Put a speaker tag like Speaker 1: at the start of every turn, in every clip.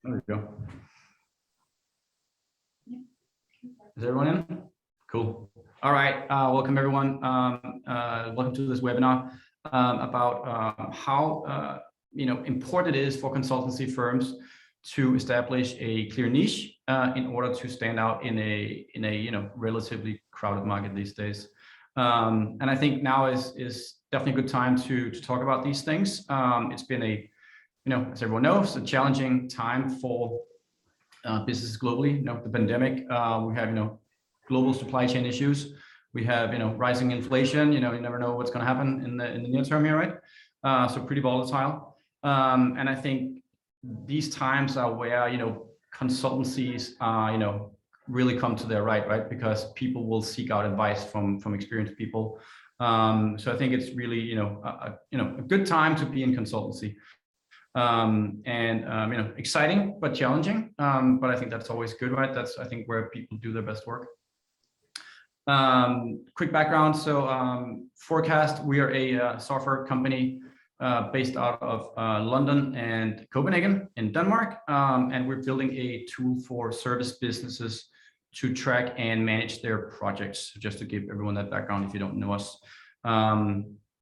Speaker 1: There we go. Is everyone in? Cool. All right. Welcome everyone. Welcome to this webinar about how important it is for consultancy firms to establish a clear niche in order to stand out in a relatively crowded market these days. And I think now is definitely a good time to talk about these things. It's been as everyone knows, a challenging time for businesses globally. The pandemic, we have global supply chain issues. We have rising inflation. You never know what's going to happen in the near term here, right? So pretty volatile. And I think these times are where consultancies really come to their right? Because people will seek out advice from experienced people. So I think it's really a good time to be in consultancy. Exciting but challenging, but I think that's always good, right? That's, I think, where people do their best work. Quick background. So Forecast, we are a software company based out of London and Copenhagen in Denmark, and we're building a tool for service businesses to track and manage their projects. Just to give everyone that background if you don't know us.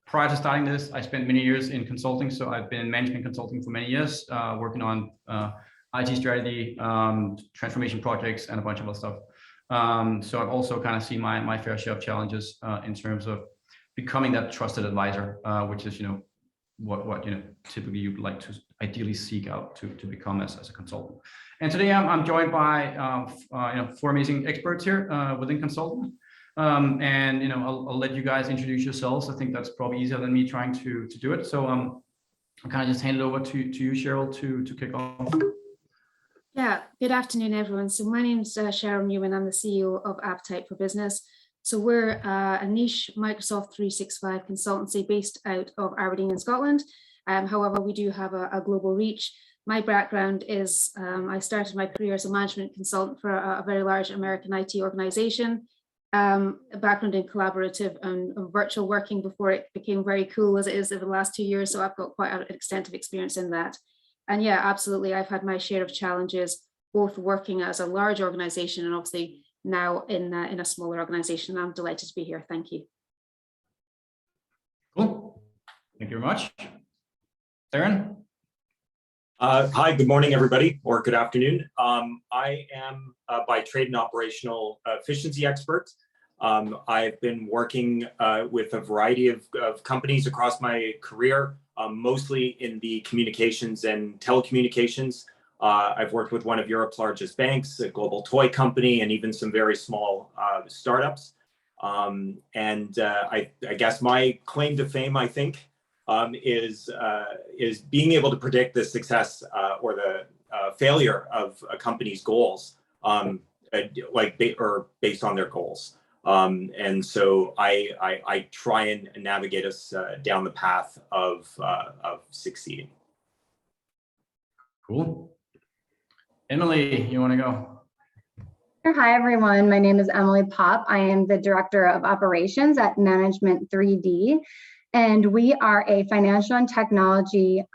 Speaker 1: Prior to starting this, I spent many years in consulting. So I've been in management consulting for many years, working on IT strategy, transformation projects, and a bunch of other stuff. So I've also kind of seen my fair share of challenges in terms of becoming that trusted advisor, which is what typically you'd like to ideally seek out to become as a consultant. And today I'm joined by four amazing experts here within consulting. And I'll let you guys introduce yourselves. I think that's probably easier than me trying to do it. So I'll kind of just hand it over to you, Cheryl, to kick off.
Speaker 2: Yeah, good afternoon, everyone. So my name is Sharon Newman. I'm the CEO of Appetite for Business. So we're a niche Microsoft 365 consultancy based out of Aberdeen in Scotland. However, we do have a global reach. My background is I started my career as a management consultant for a very large American IT organization. A background in collaborative and virtual working before it became very cool as it is over the last 2 years. So I've got quite an extensive experience in that. And yeah, absolutely. I've had my share of challenges, both working as a large organization and obviously now in a smaller organization. I'm delighted to be here. Thank you.
Speaker 1: Cool. Thank you very much. Sharon?
Speaker 3: Hi, good morning, everybody, or good afternoon. I am by trade an operational efficiency expert. I've been working with a variety of companies across my career, mostly in the communications and telecommunications. I've worked with one of Europe's largest banks, a global toy company, and even some very small startups. I guess my claim to fame, I think, is being able to predict the success or the failure of a company's goals, based on their goals. And so I try and navigate us down the path of succeeding.
Speaker 1: Cool. Emily, you want to go?
Speaker 4: Hi, everyone. My name is Emily Pop. I am the Director of Operations at Management 3D, and we are a financial and technology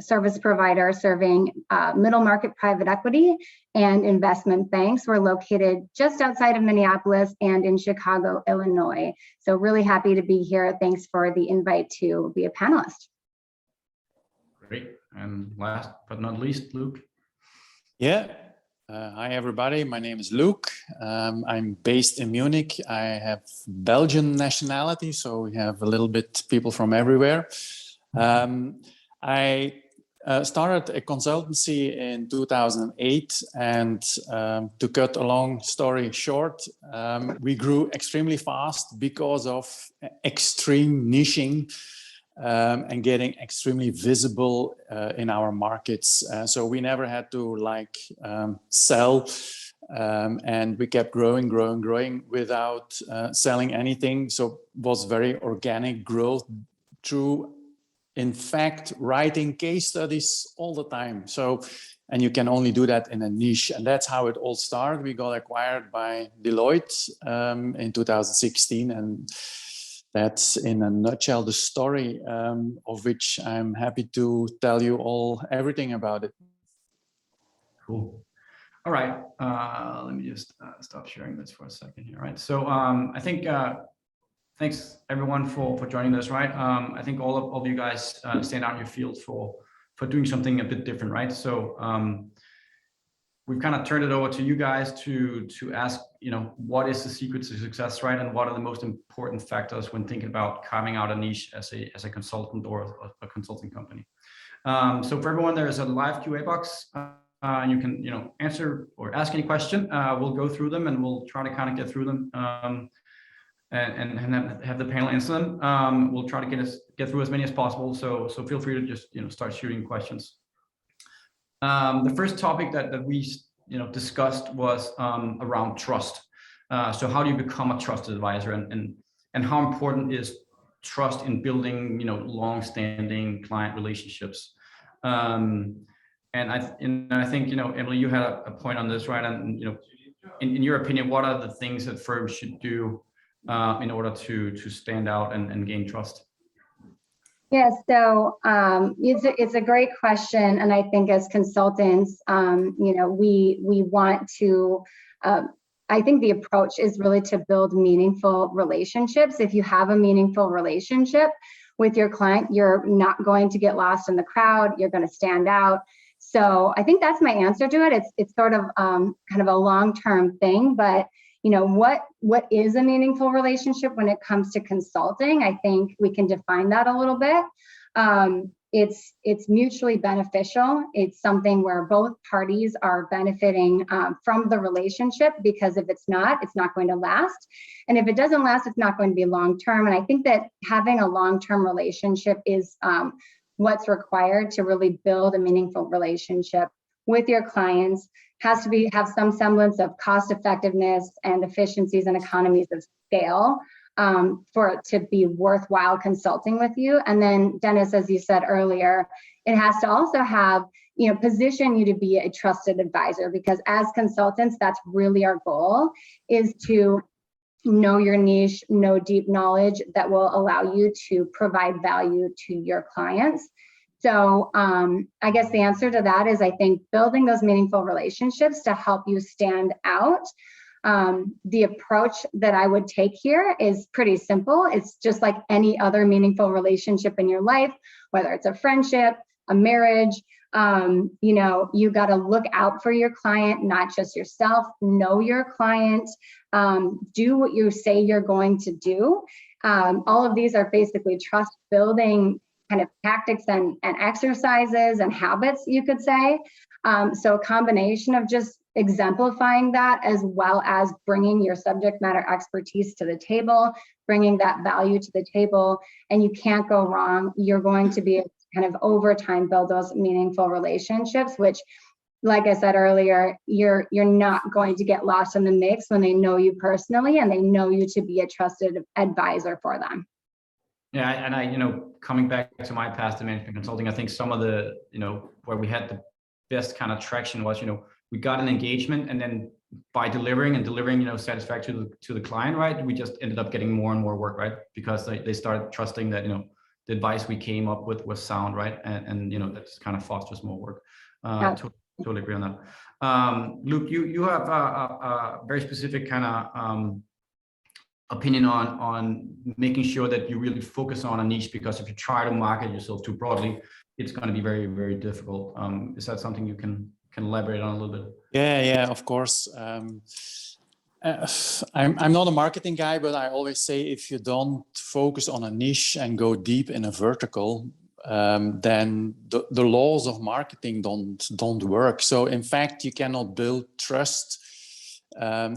Speaker 4: service provider serving middle market private equity and investment banks. We're located just outside of Minneapolis and in Chicago, Illinois. So really happy to be here. Thanks for the invite to be a panelist.
Speaker 1: Great. And last but not least, Luke.
Speaker 5: Yeah. Hi, everybody. My name is Luke. I'm based in Munich. I have Belgian nationality, so we have a little bit people from everywhere. I started a consultancy in 2008, and to cut a long story short, we grew extremely fast because of extreme niching and getting extremely visible in our markets. So we never had to sell, and we kept growing without selling anything. So it was very organic growth through, in fact, writing case studies all the time. So, and you can only do that in a niche, and that's how it all started. We got acquired by Deloitte in 2016, and that's in a nutshell the story, of which I'm happy to tell you all everything about it.
Speaker 1: Cool. All right. Let me just stop sharing this for a second here. Right. So I think thanks everyone for joining us. Right. I think all of you guys stand out in your field for doing something a bit different. Right. So we've kind of turned it over to you guys to ask, what is the secret to success, right? And what are the most important factors when thinking about carving out a niche as a consultant or a consulting company. So for everyone, there is a live QA box. You can, answer or ask any question. We'll go through them and we'll try to kind of get through them and have the panel answer them. We'll try to get through as many as possible. So feel free to just, start shooting questions. The first topic that we discussed was around trust. So how do you become a trusted advisor, and how important is trust in building long-standing client relationships? And I think Emily, you had a point on this, right? And in your opinion, what are the things that firms should do in order to stand out and gain trust?
Speaker 4: Yeah, so it's a great question, and I think as consultants, we want to. I think the approach is really to build meaningful relationships. If you have a meaningful relationship with your client, you're not going to get lost in the crowd. You're going to stand out. So I think that's my answer to it. It's sort of kind of a long-term thing, but what is a meaningful relationship when it comes to consulting? I think we can define that a little bit. It's mutually beneficial. It's something where both parties are benefiting from the relationship, because if it's not going to last. And if it doesn't last, it's not going to be long-term. And I think that having a long-term relationship is what's required to really build a meaningful relationship with your clients. Has to have some semblance of cost effectiveness and efficiencies and economies of scale for it to be worthwhile consulting with you. And then Dennis, as you said earlier, it has to also have, position you to be a trusted advisor, because as consultants, that's really our goal, is to know your niche, know deep knowledge that will allow you to provide value to your clients. So I guess the answer to that is, I think, building those meaningful relationships to help you stand out. The approach that I would take here is pretty simple. It's just like any other meaningful relationship in your life, whether it's a friendship, a marriage, you got to look out for your client, not just yourself. Know your client, do what you say you're going to do. All of these are basically trust building kind of tactics and exercises and habits, you could say. So a combination of just exemplifying that, as well as bringing your subject matter expertise to the table, bringing that value to the table, and you can't go wrong. You're going to be kind of over time build those meaningful relationships, which, like I said earlier, you're not going to get lost in the mix when they know you personally and they know you to be a trusted advisor for them.
Speaker 1: Yeah, and I, coming back to my past in management consulting, I think some of the, where we had the best kind of traction was, we got an engagement, and then by delivering, satisfaction to the client, right, we just ended up getting more and more work, right, because they started trusting that, the advice we came up with was sound, right, and that just kind of fosters more work.
Speaker 4: Yeah.
Speaker 1: Totally agree on that. Luke, you have a very specific kind of opinion on making sure that you really focus on a niche, because if you try to market yourself too broadly, it's going to be very, very difficult. Is that something you can elaborate on a little bit?
Speaker 5: Yeah, of course. I'm not a marketing guy, but I always say, if you don't focus on a niche and go deep in a vertical, then the laws of marketing don't work. So in fact, you cannot build trust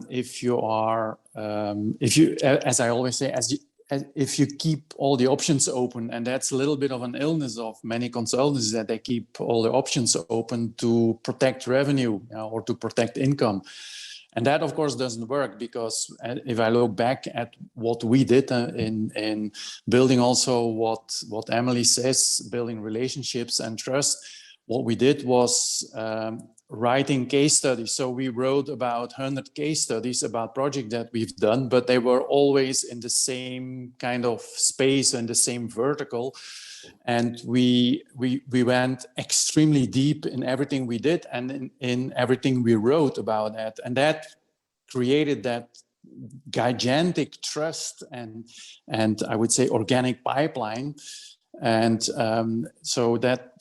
Speaker 5: if you are, as I always say, if you keep all the options open. And that's a little bit of an illness of many consultants, that they keep all the options open to protect revenue, or to protect income. And that, of course, doesn't work, because if I look back at what we did in building also what Emily says, building relationships and trust, what we did was writing case studies. So we wrote about 100 case studies about projects that we've done, but they were always in the same kind of space and the same vertical. And we went extremely deep in everything we did and in everything we wrote about that. And that created that gigantic trust and I would say organic pipeline. And so that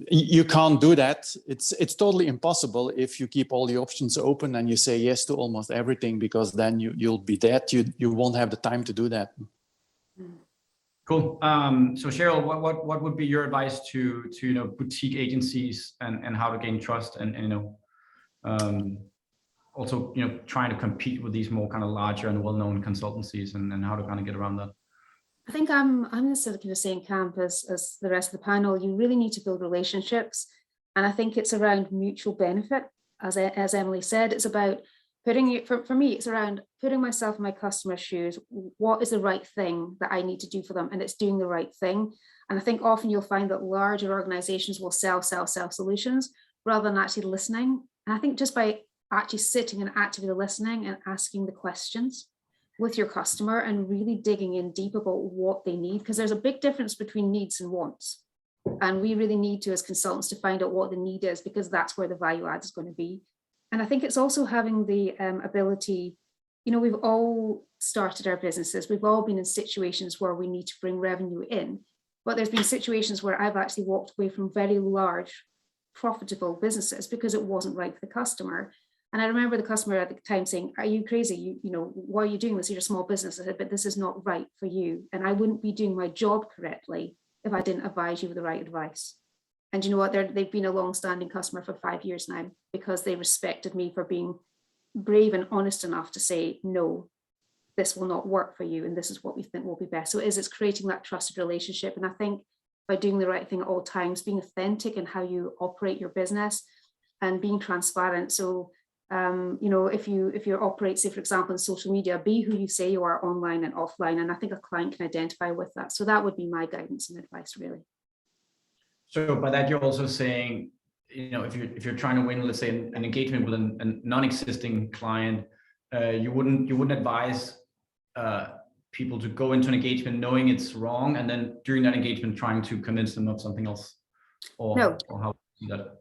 Speaker 5: you can't do that. It's totally impossible if you keep all the options open and you say yes to almost everything, because then you'll be dead. You won't have the time to do that.
Speaker 1: Cool. So Cheryl, what would be your advice to boutique agencies and how to gain trust and also trying to compete with these more kind of larger and well-known consultancies and how to kind of get around that?
Speaker 2: I think I'm in the sort of same camp as the rest of the panel. You really need to build relationships. And I think it's around mutual benefit. As Emily said, it's about for me, it's around putting myself in my customer's shoes. What is the right thing that I need to do for them? And it's doing the right thing. And I think often you'll find that larger organizations will sell solutions rather than actually listening. And I think just by actually sitting and actively listening and asking the questions with your customer and really digging in deep about what they need, because there's a big difference between needs and wants. And we really need to, as consultants, to find out what the need is, because that's where the value add is going to be. And I think it's also having the ability, we've all started our businesses. We've all been in situations where we need to bring revenue in, but there's been situations where I've actually walked away from very large, profitable businesses because it wasn't right for the customer. And I remember the customer at the time saying, "Are you crazy? Why are you doing this? You're a small business." I said, "But this is not right for you. And I wouldn't be doing my job correctly if I didn't advise you with the right advice." And you know what? They've been a long-standing customer for 5 years now because they respected me for being brave and honest enough to say, "No, this will not work for you. And this is what we think will be best." So it's creating that trusted relationship. And I think by doing the right thing at all times, being authentic in how you operate your business and being transparent. So if you operate, say, for example, in social media, be who you say you are online and offline. And I think a client can identify with that. So that would be my guidance and advice, really. So
Speaker 1: by that, you're also saying, if you're trying to win, let's say, an engagement with a non-existing client, you wouldn't advise people to go into an engagement knowing it's wrong, and then during that engagement trying to convince them of something else, or how?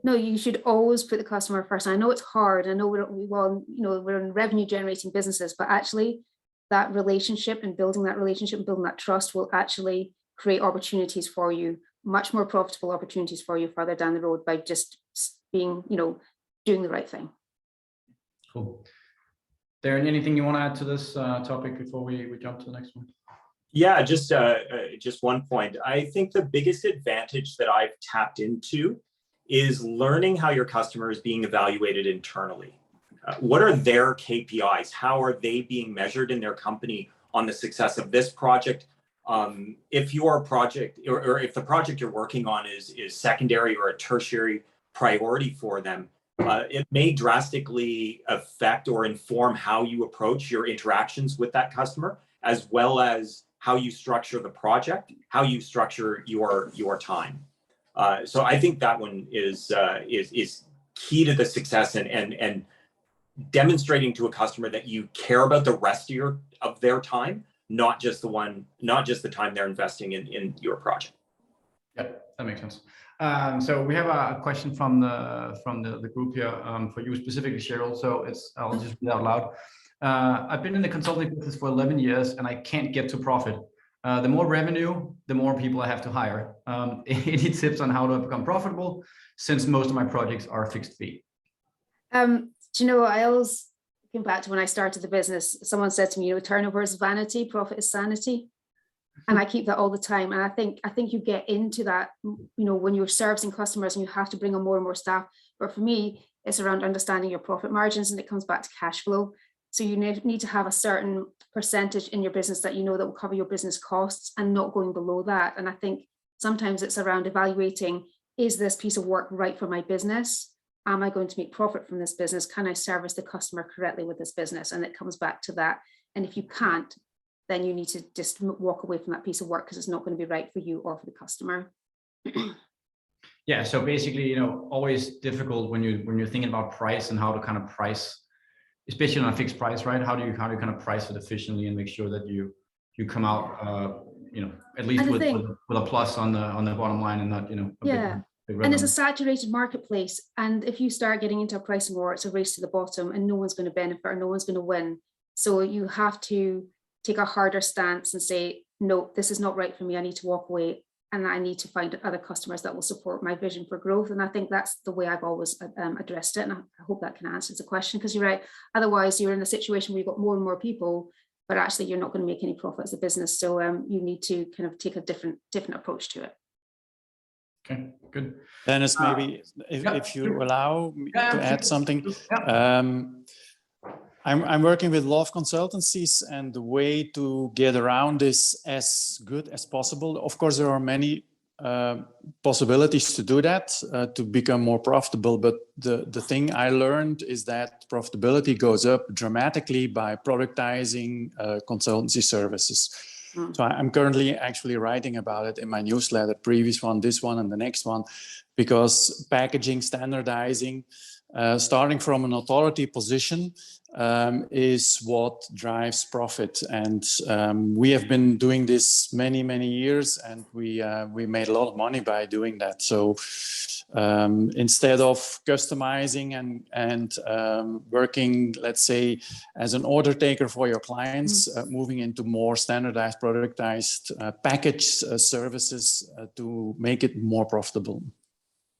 Speaker 1: No, you should always put the customer first. I know it's hard. I know we're in revenue generating businesses, but actually that relationship and building that relationship and building that trust will actually create opportunities for you, much more profitable opportunities for you further down the road by just being, doing the right thing. Cool. Darren, anything you want to add to this topic before we jump to the next one?
Speaker 3: Yeah, just one point. I think the biggest advantage that I've tapped into is learning how your customer is being evaluated internally. What are their KPIs? How are they being measured in their company on the success of this project? If your project or if the project you're working on is secondary or a tertiary priority for them, it may drastically affect or inform how you approach your interactions with that customer, as well as how you structure the project, how you structure your time. So I think that one is key to the success and demonstrating to a customer that you care about the rest of their time, not just the time they're investing in your project.
Speaker 1: Yeah, that makes sense. So we have a question from the group here for you specifically, Cheryl. So I'll just read it out loud. I've been in the consulting business for 11 years and I can't get to profit. The more revenue, the more people I have to hire. Any tips on how to become profitable, since most of my projects are fixed fee?
Speaker 2: I always came back to when I started the business. Someone said to me, turnover is vanity, profit is sanity. And I keep that all the time. And I think you get into that, when you're servicing customers and you have to bring on more and more staff. But for me, it's around understanding your profit margins, and it comes back to cash flow. So you need to have a certain percentage in your business that that will cover your business costs and not going below that. And I think sometimes it's around evaluating, is this piece of work right for my business? Am I going to make profit from this business? Can I service the customer correctly with this business? And it comes back to that. And if you can't, then you need to just walk away from that piece of work because it's not going to be right for you or for the customer.
Speaker 1: yeah, so basically, you know, always difficult when you're thinking about price and how to kind of price, especially on a fixed price, right? How do you kind of price it efficiently and make sure that you come out, you know, at least with a plus on the bottom line and not, you know, a big
Speaker 2: and it's a saturated marketplace. And if you start getting into a pricing war, it's a race to the bottom, and no one's going to benefit or no one's going to win. So you have to take a harder stance and say, no, this is not right for me. I need to walk away, and I need to find other customers that will support my vision for growth. And I think that's the way I've always addressed it. And I hope that can answer the question, because you're right. Otherwise, you're in a situation where you've got more and more people, but actually you're not going to make any profit as a business. So you need to kind of take a different approach to it.
Speaker 1: Okay, good.
Speaker 5: Dennis, maybe if you allow me to add something. I'm working with a lot of consultancies, and the way to get around this as good as possible. Of course, there are many possibilities to do that, to become more profitable. But the thing I learned is that profitability goes up dramatically by productizing consultancy services. So I'm currently actually writing about it in my newsletter, previous one, this one, and the next one, because packaging, standardizing, starting from an authority position is what drives profit. And we have been doing this many, many years, and we made a lot of money by doing that. So instead of customizing and working, let's say, as an order taker for your clients, moving into more standardized, productized package services to make it more profitable.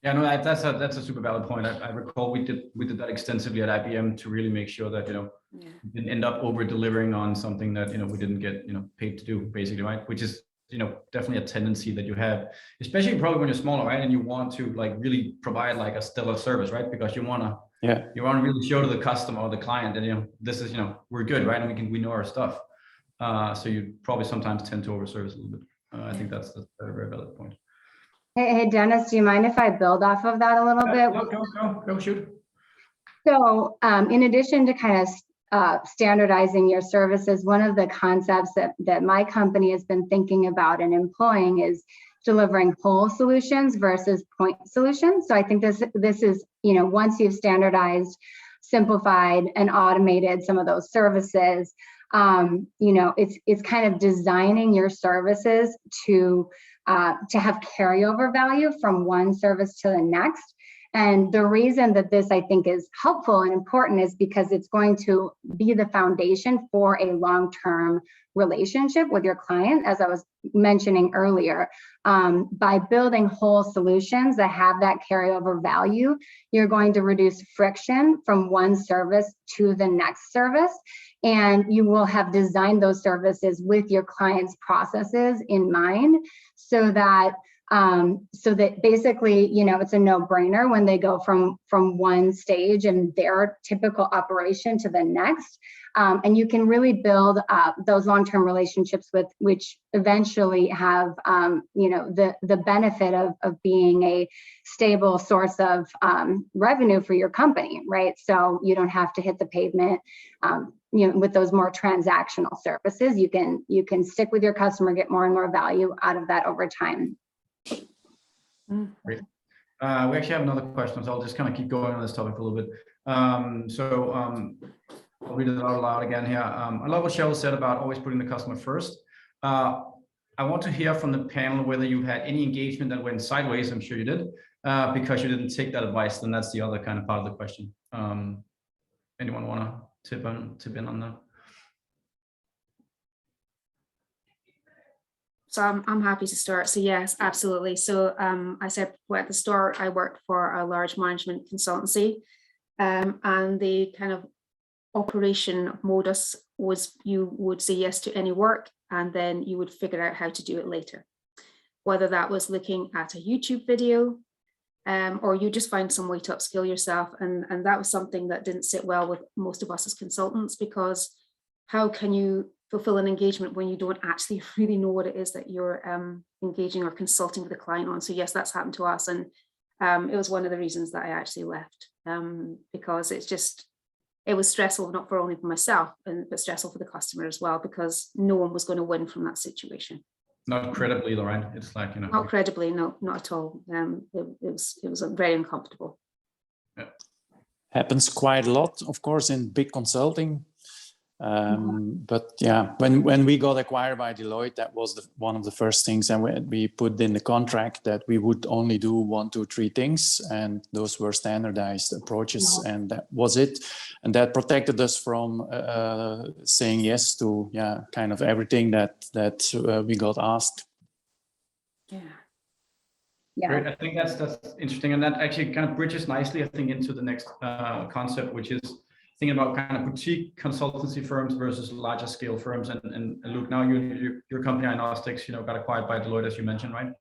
Speaker 1: Yeah, no, that's a super valid point. I recall we did that extensively at IBM to really make sure that, you know, we didn't end up over delivering on something that, you know, we didn't get, you know, paid to do, basically, right? Which is, you know, definitely a tendency that you have, especially probably when you're smaller, right? And you want to like really provide like a stellar service, right? Because you want to really show to the customer or the client that, you know, this is, you know, we're good, right? And we know our stuff. So you probably sometimes tend to overservice a little bit. I think that's a very, very valid point.
Speaker 4: Hey, Dennis, do you mind if I build off of that a little bit?
Speaker 1: Go shoot.
Speaker 4: So in addition to kind of standardizing your services, one of the concepts that my company has been thinking about and employing is delivering whole solutions versus point solutions. So I think this is, you know, once you've standardized, simplified, and automated some of those services, you know, it's kind of designing your services to have carryover value from one service to the next. And the reason that this, I think, is helpful and important is because it's going to be the foundation for a long-term relationship with your client, as I was mentioning earlier. By building whole solutions that have that carryover value, you're going to reduce friction from one service to the next service. And you will have designed those services with your client's processes in mind, so that basically, you know, it's a no-brainer when they go from one stage in their typical operation to the next. And you can really build those long-term relationships which eventually have, you know, the benefit of being a stable source of revenue for your company, right? So you don't have to hit the pavement. You know, with those more transactional services, you can stick with your customer, get more and more value out of that over time.
Speaker 1: Great. We actually have another question, so I'll just kind of keep going on this topic a little bit. I'll read it out loud again here. I love what Cheryl said about always putting the customer first. I want to hear from the panel whether you had any engagement that went sideways. I'm sure you did, because you didn't take that advice. Then that's the other kind of part of the question. Anyone want to tip in on that?
Speaker 2: So I'm happy to start. So yes, absolutely. So I said at the start, I worked for a large management consultancy, and the kind of operation modus was you would say yes to any work, and then you would figure out how to do it later. Whether that was looking at a YouTube video, or you just find some way to upskill yourself. And that was something that didn't sit well with most of us as consultants, because how can you fulfill an engagement when you don't actually really know what it is that you're engaging or consulting with the client on? So yes, that's happened to us. And it was one of the reasons that I actually left, because it was stressful, not only for myself, but stressful for the customer as well, because no one was going to win from that situation.
Speaker 1: not credibly, right? It's like, you know.
Speaker 2: Not credibly, no, not at all. It was very uncomfortable.
Speaker 5: Happens quite a lot, of course, in big consulting. But yeah, when we got acquired by Deloitte, that was one of the first things, and we put in the contract that we would only do 1, 2, 3 things, and those were standardized approaches, and that was it. And that protected us from saying yes to kind of everything that we got asked.
Speaker 4: Yeah.
Speaker 1: Great. I think that's interesting, and that actually kind of bridges nicely, I think, into the next concept, which is thinking about kind of boutique consultancy firms versus larger scale firms. And Luke, now your company Inostics, got acquired by Deloitte, as you mentioned, right?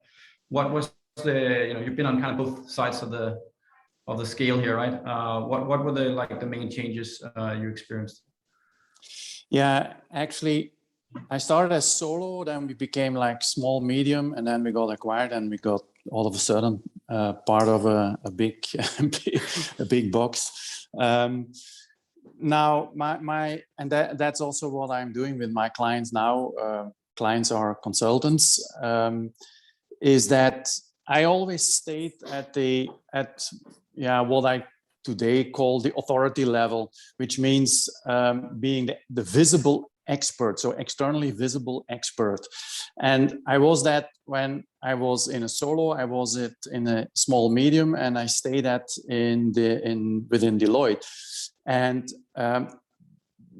Speaker 1: What was the, you've been on kind of both sides of the scale here, right? What were the main changes you experienced?
Speaker 5: Yeah, actually, I started as solo, then we became like small, medium, and then we got acquired, and we got all of a sudden part of a big a big box. Now that's also what I'm doing with my clients now. Clients are consultants. Is that I always stayed at what I today call the authority level, which means being the visible expert, so externally visible expert. And I was that when I was in a solo, I was it in a small medium, and I stayed within Deloitte. And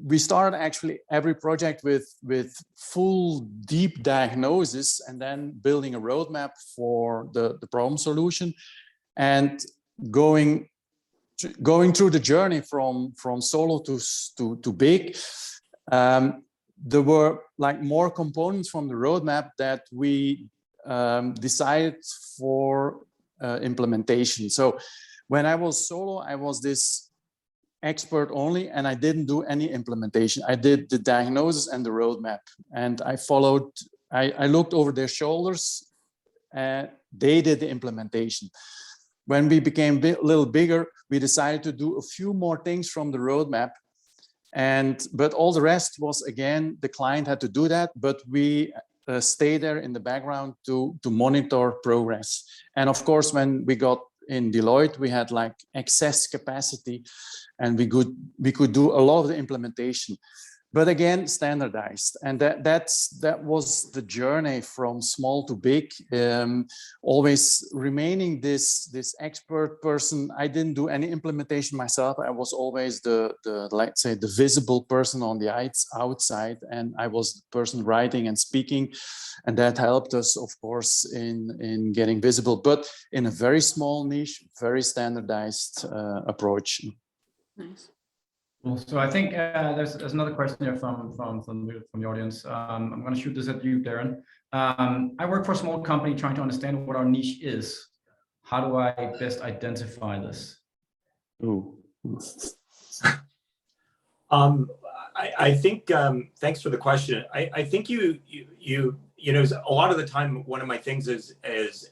Speaker 5: we started actually every project with full deep diagnosis, and then building a roadmap for the problem solution, and going through the journey from solo to big. There were like more components from the roadmap that we decided for implementation. So when I was solo, I was this expert only, and I didn't do any implementation. I did the diagnosis and the roadmap, and I looked over their shoulders, and they did the implementation. When we became a little bigger, we decided to do a few more things from the roadmap, but all the rest was, again, the client had to do that, but we stay there in the background to monitor progress. And of course, when we got in Deloitte, we had like excess capacity, and we could do a lot of the implementation, but again, standardized. And that was the journey from small to big, always remaining this expert person. I didn't do any implementation myself. I was always the let's say the visible person on the outside, and I was the person writing and speaking, and that helped us, of course, in getting visible, but in a very small niche, very standardized approach.
Speaker 2: Nice.
Speaker 1: Well, so I think there's another question here from the audience. I'm going to shoot this at you, Darren. I work for a small company trying to understand what our niche is. How do I best identify this?
Speaker 5: Ooh.
Speaker 3: I think thanks for the question. I think you know, a lot of the time, one of my things is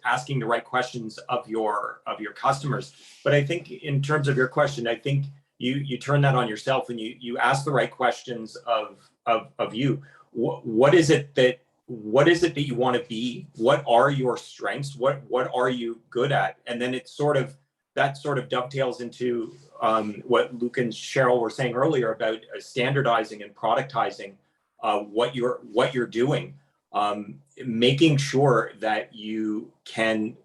Speaker 3: asking the right questions of your customers. But I think in terms of your question, I think you turn that on yourself, and you ask the right questions of you. What is it that you want to be? What are your strengths? What are you good at? And then that sort of dovetails into what Luke and Cheryl were saying earlier about standardizing and productizing what you're doing, making sure that you can,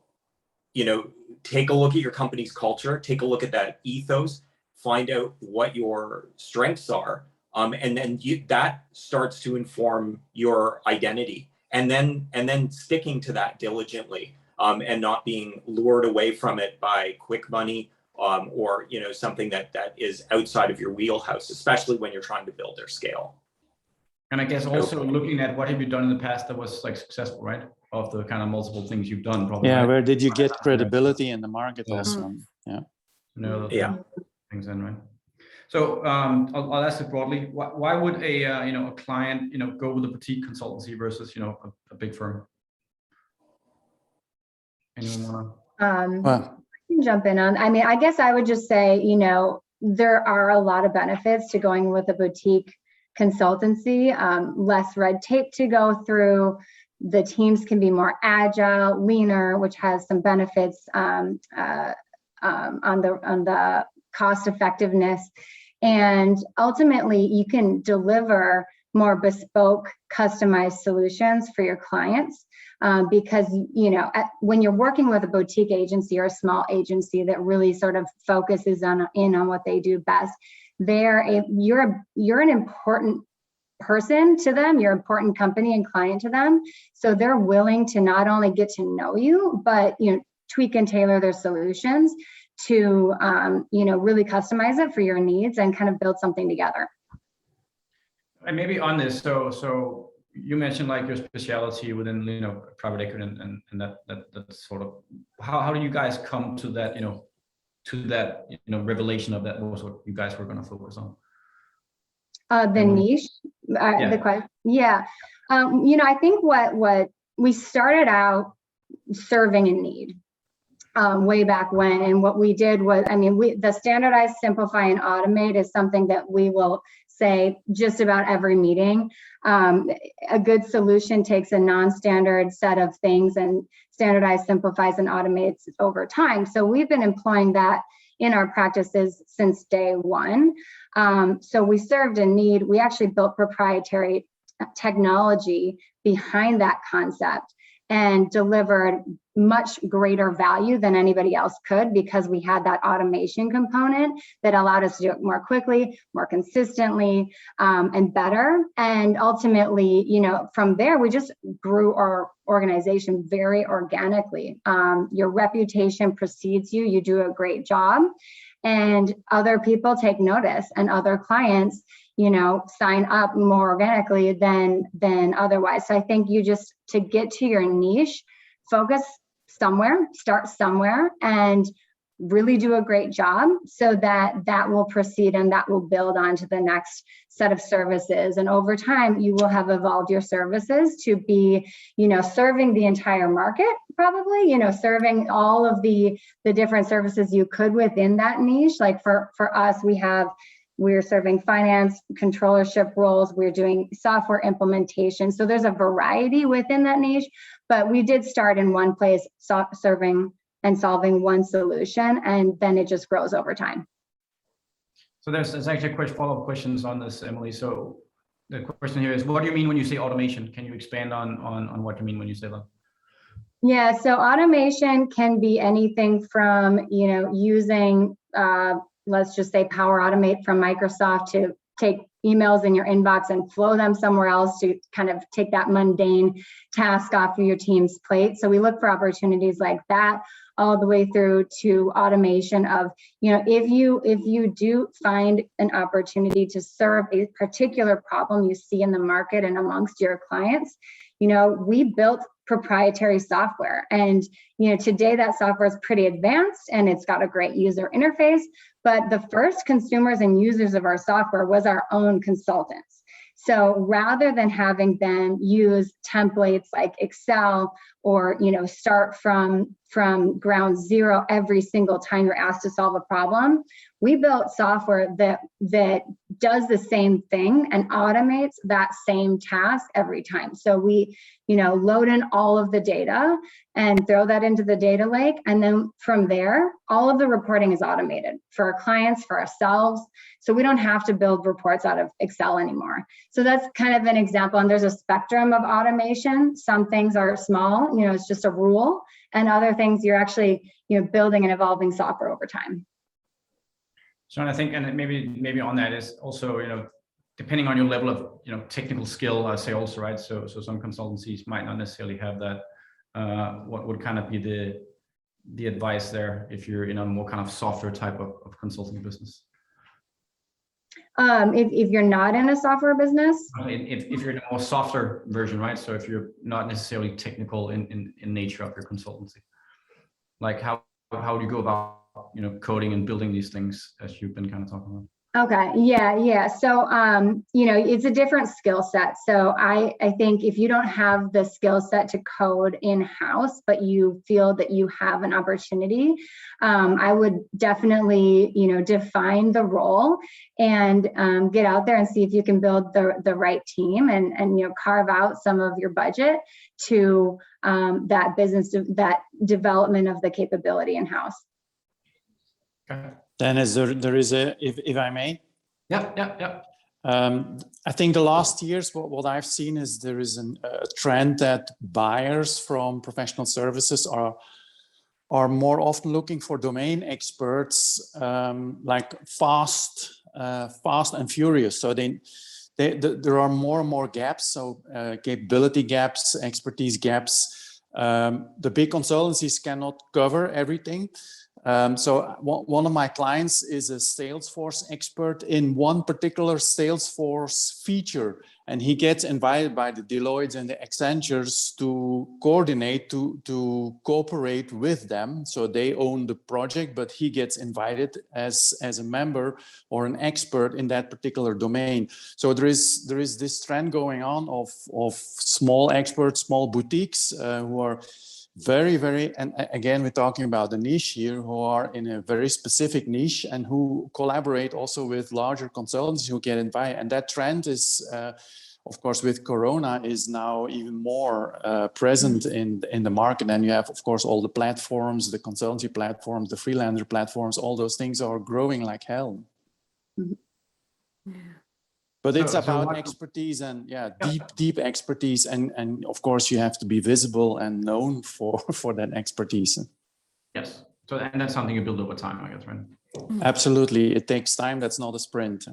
Speaker 3: take a look at your company's culture, take a look at that ethos, find out what your strengths are, and then that starts to inform your identity, and then sticking to that diligently, and not being lured away from it by quick money, or something that is outside of your wheelhouse, especially when you're trying to build their scale.
Speaker 1: And I guess also looking at what have you done in the past that was like successful, right? Of the kind of multiple things you've done, probably.
Speaker 5: Yeah,
Speaker 1: right?
Speaker 5: where did you get credibility in the market also? Yeah.
Speaker 3: Yeah.
Speaker 1: Things in, right? So I'll ask it broadly. Why would a client go with a boutique consultancy versus a big firm? Anyone wanna?
Speaker 4: I can jump in on. I mean, I guess I would just say, there are a lot of benefits to going with a boutique consultancy. Less red tape to go through. the teams can be more agile, leaner, which has some benefits on the cost effectiveness. And ultimately, you can deliver more bespoke, customized solutions for your clients because, you know, when you're working with a boutique agency or a small agency that really sort of focuses on what they do best, you're an important person to them, you're an important company and client to them. So they're willing to not only get to know you, but, you know, tweak and tailor their solutions to, you know, really customize it for your needs and kind of build something together.
Speaker 1: And maybe on this, so you mentioned like your specialty within, you know, private equity and that sort of, how do you guys come to that, you know, revelation of that was what you guys were going to focus on?
Speaker 4: The niche,
Speaker 1: yeah.
Speaker 4: the question, yeah. You know, I think what we started out serving a need way back when, and what we did was, I mean, the standardize, simplify, and automate is something that we will say just about every meeting. A good solution takes a non-standard set of things and standardize, simplifies, and automates over time. So we've been employing that in our practices since day one. So we served a need. We actually built proprietary technology behind that concept and delivered much greater value than anybody else could, because we had that automation component that allowed us to do it more quickly, more consistently, and better. And ultimately, you know, from there, we just grew our organization very organically. Your reputation precedes you. You do a great job, and other people take notice, and other clients, you know, sign up more organically than otherwise. So I think you just, to get to your niche, focus somewhere, start somewhere, and really do a great job, so that will proceed and that will build onto the next set of services. And over time, you will have evolved your services to be, you know, serving the entire market, probably, you know, serving all of the different services you could within that niche. Like for us, we're serving finance, controllership roles, we're doing software implementation. So there's a variety within that niche, but we did start in one place, serving and solving one solution, and then it just grows over time.
Speaker 1: So there's actually a quick follow-up questions on this, Emily. So the question here is, what do you mean when you say automation? Can you expand on what you mean when you say that? Yeah,
Speaker 4: so automation can be anything from, you know, using, let's just say Power Automate from Microsoft to take emails in your inbox and flow them somewhere else to kind of take that mundane task off of your team's plate. So we look for opportunities like that, all the way through to automation of, you know, if you do find an opportunity to serve a particular problem you see in the market and amongst your clients, you know, we built proprietary software, and, you know, today that software is pretty advanced and it's got a great user interface, but the first consumers and users of our software was our own consultants. So rather than having them use templates like Excel, or, you know, start from ground zero every single time you're asked to solve a problem, we built software that does the same thing and automates that same task every time. So we, you know, load in all of the data and throw that into the data lake, and then from there, all of the reporting is automated for our clients, for ourselves. So we don't have to build reports out of Excel anymore. So that's kind of an example, and there's a spectrum of automation. Some things are small, you know, it's just a rule, and other things you're actually, you know, building and evolving software over time.
Speaker 1: So I think, and maybe on that is also, you know, depending on your level of, you know, technical skill, I say also, right? So some consultancies might not necessarily have that. What would kind of be the advice there if you're in a more kind of software type of consulting business?
Speaker 4: If you're not in a software business?
Speaker 1: If you're in a more softer version, right? So if you're not necessarily technical in nature of your consultancy, like how do you go about, you know, coding and building these things as you've been kind of talking about?
Speaker 4: Okay, yeah. So, it's a different skill set. So I think if you don't have the skill set to code in-house, but you feel that you have an opportunity, I would definitely, define the role and get out there and see if you can build the right team and carve out some of your budget to that that development of the capability in-house.
Speaker 1: Okay.
Speaker 5: Dennis, there is if I may.
Speaker 1: Yeah.
Speaker 5: I think the last years, what I've seen is there is a trend that buyers from professional services are more often looking for domain experts, like fast and furious. So there are more and more gaps. So capability gaps, expertise gaps. The big consultancies cannot cover everything. So one of my clients is a Salesforce expert in one particular Salesforce feature, and he gets invited by the Deloittes and the Accentures to coordinate, to cooperate with them. So they own the project, but he gets invited as a member or an expert in that particular domain. So there is this trend going on of small experts, small boutiques who are very, very, and again, we're talking about the niche here, who are in a very specific niche and who collaborate also with larger consultants who get invited. And that trend is, of course, with Corona, is now even more present in the market. And you have, of course, all the platforms, the consultancy platforms, the freelancer platforms, all those things are growing like hell.
Speaker 2: Yeah.
Speaker 5: But it's about expertise and deep expertise, and of course you have to be visible and known for that expertise.
Speaker 1: Yes. So, and that's something you build over time, I guess, right?
Speaker 5: Absolutely, it takes time. That's not a sprint.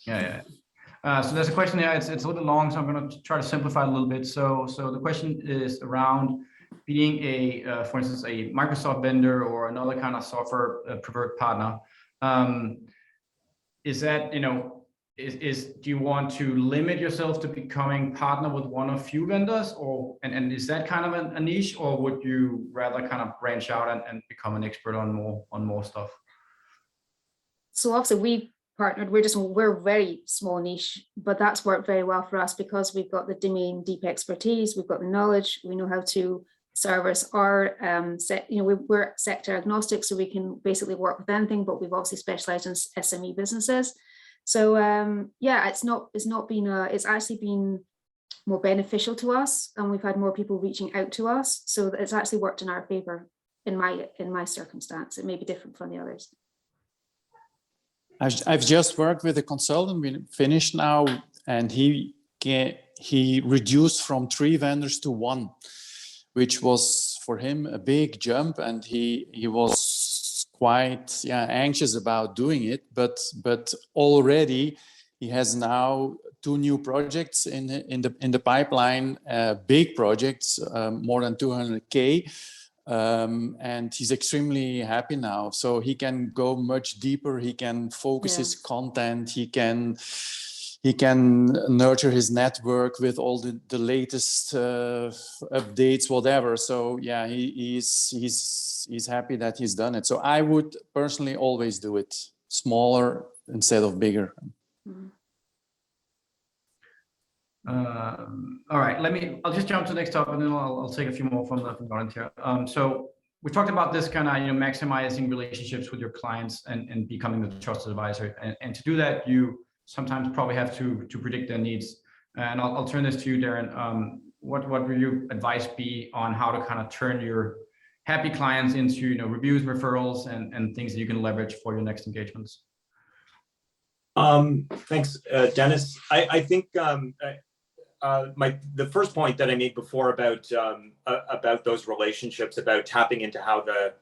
Speaker 1: Yeah. So there's a question here. It's a little bit long, so I'm going to try to simplify it a little bit. So the question is around being for instance, a Microsoft vendor or another kind of software preferred partner. Is that, do you want to limit yourself to becoming partner with one or few vendors, and is that kind of a niche, or would you rather kind of branch out and become an expert on more stuff?
Speaker 2: So obviously we partnered, we're very small niche, but that's worked very well for us because we've got the domain deep expertise, we've got the knowledge, we know how to service our we're sector agnostic, so we can basically work with anything, but we've obviously specialized in SME businesses. So it's actually been more beneficial to us, and we've had more people reaching out to us. So it's actually worked in our favor in my circumstance. It may be different from the others.
Speaker 5: I've just worked with a consultant, we finished now, and he reduced from 3 vendors to 1, which was for him a big jump, and he was quite anxious about doing it, but already he has now 2 new projects in the pipeline, big projects, more than 200K. And he's extremely happy now, so he can go much deeper, he can focus his content, he can nurture his network with all the latest updates, whatever. So yeah, he's happy that he's done it. So I would personally always do it smaller instead of bigger.
Speaker 1: All right, I'll just jump to the next topic, and then I'll take a few more from the audience here. So we talked about this kind of maximizing relationships with your clients and becoming the trusted advisor, and to do that you sometimes probably have to predict their needs. And I'll turn this to you, Darren. What would your advice be on how to kind of turn your happy clients into reviews, referrals, and things that you can leverage for your next engagements?
Speaker 3: Thanks, Dennis. I think the first point that I made before about those relationships, about tapping into how the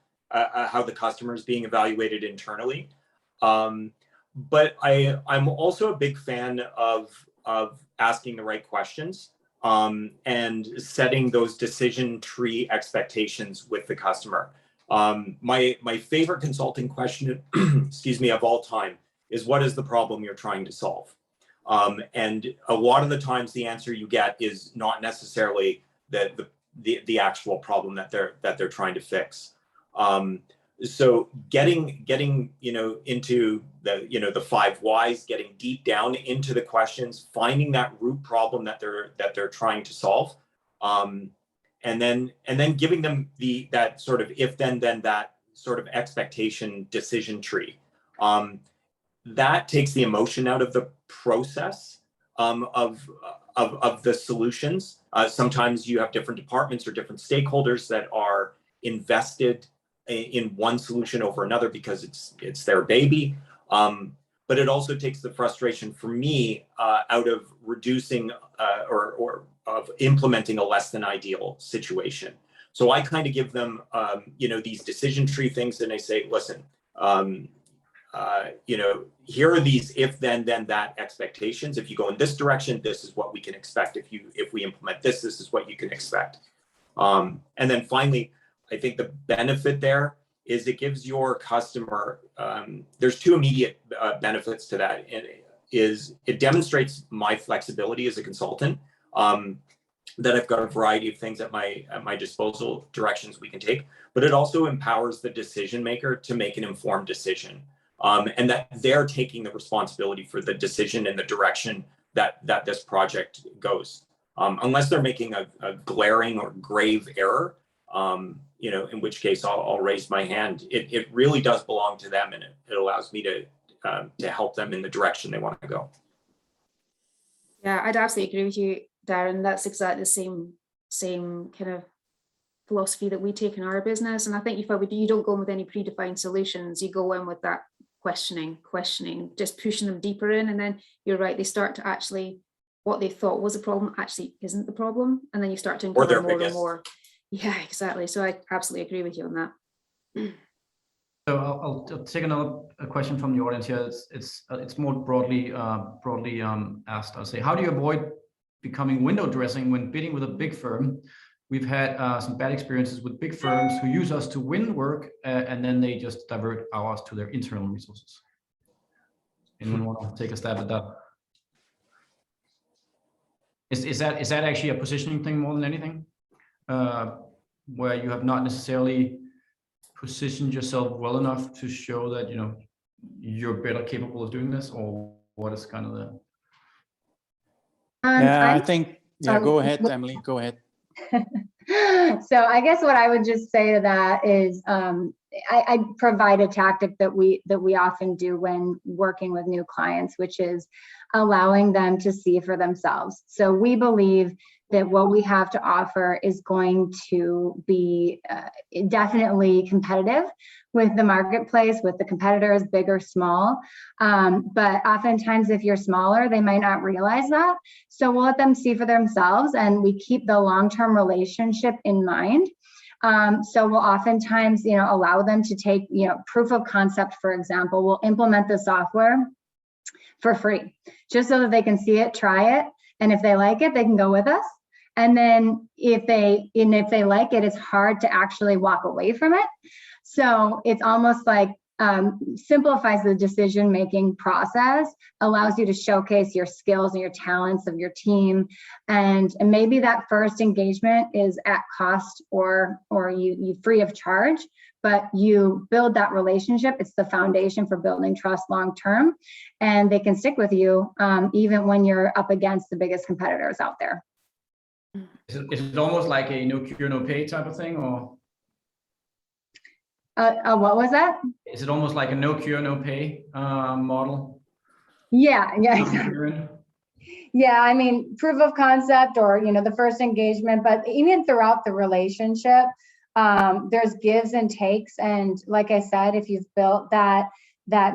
Speaker 3: customer is being evaluated internally. But I'm also a big fan of asking the right questions and setting those decision tree expectations with the customer. My favorite consulting question, excuse me, of all time is, what is the problem you're trying to solve? And a lot of the times the answer you get is not necessarily the actual problem that they're trying to fix. so getting into the 5 whys, getting deep down into the questions, finding that root problem that they're trying to solve, and then giving them that sort of if then that sort of expectation decision tree. That takes the emotion out of the process of the solutions. Sometimes you have different departments or different stakeholders that are invested in one solution over another because it's their baby. But it also takes the frustration for me out of reducing or of implementing a less than ideal situation. So I kind of give them, these decision tree things, and I say, listen, here are these if then that expectations. If you go in this direction, this is what we can expect. If we implement this is what you can expect. And then finally, I think the benefit there is it gives your customer, there's 2 immediate benefits to that. And it demonstrates my flexibility as a consultant, that I've got a variety of things at my disposal, directions we can take, but it also empowers the decision maker to make an informed decision. And that they're taking the responsibility for the decision and the direction that this project goes. Unless they're making a glaring or grave error, in which case I'll raise my hand. It really does belong to them, and it allows me to help them in the direction they want to go.
Speaker 2: Yeah, I'd absolutely agree with you, Darren. That's exactly the same kind of philosophy that we take in our business. And I think you don't go in with any predefined solutions. You go in with that questioning, just pushing them deeper in. And then you're right, they start to actually, what they thought was a problem actually isn't the problem. And then you start to uncover more and more. Yeah, exactly. So I absolutely agree with you on that.
Speaker 1: So I'll take another question from the audience here. It's more broadly asked. I'll say, how do you avoid becoming window dressing when bidding with a big firm? We've had some bad experiences with big firms who use us to win work, and then they just divert ours to their internal resources. Anyone want to take a stab at that? Is that actually a positioning thing more than anything, where you have not necessarily positioned yourself well enough to show that you're better capable of doing this, or what is kind of the?
Speaker 5: I think. Yeah, go ahead, Emily. Go ahead.
Speaker 4: So I guess what I would just say to that is I provide a tactic that we often do when working with new clients, which is allowing them to see for themselves. So we believe that what we have to offer is going to be definitely competitive with the marketplace, with the competitors, big or small. But oftentimes if you're smaller, they might not realize that. So we'll let them see for themselves, and we keep the long-term relationship in mind. So we'll oftentimes, allow them to take, proof of concept, for example. We'll implement the software for free, just so that they can see it, try it. And if they like it, they can go with us. And then if they like it, it's hard to actually walk away from it. So it's almost like simplifies the decision-making process, allows you to showcase your skills and your talents of your team. And maybe that first engagement is at cost or you free of charge, but you build that relationship. It's the foundation for building trust long-term, and they can stick with you even when you're up against the biggest competitors out there.
Speaker 1: Is it almost like a no cure, no pay type of thing, or?
Speaker 4: What was that?
Speaker 1: Is it almost like a no cure, no pay model?
Speaker 4: Yeah. Yeah, I mean, proof of concept or, the first engagement, but even throughout the relationship, there's gives and takes. And like I said, if you've built that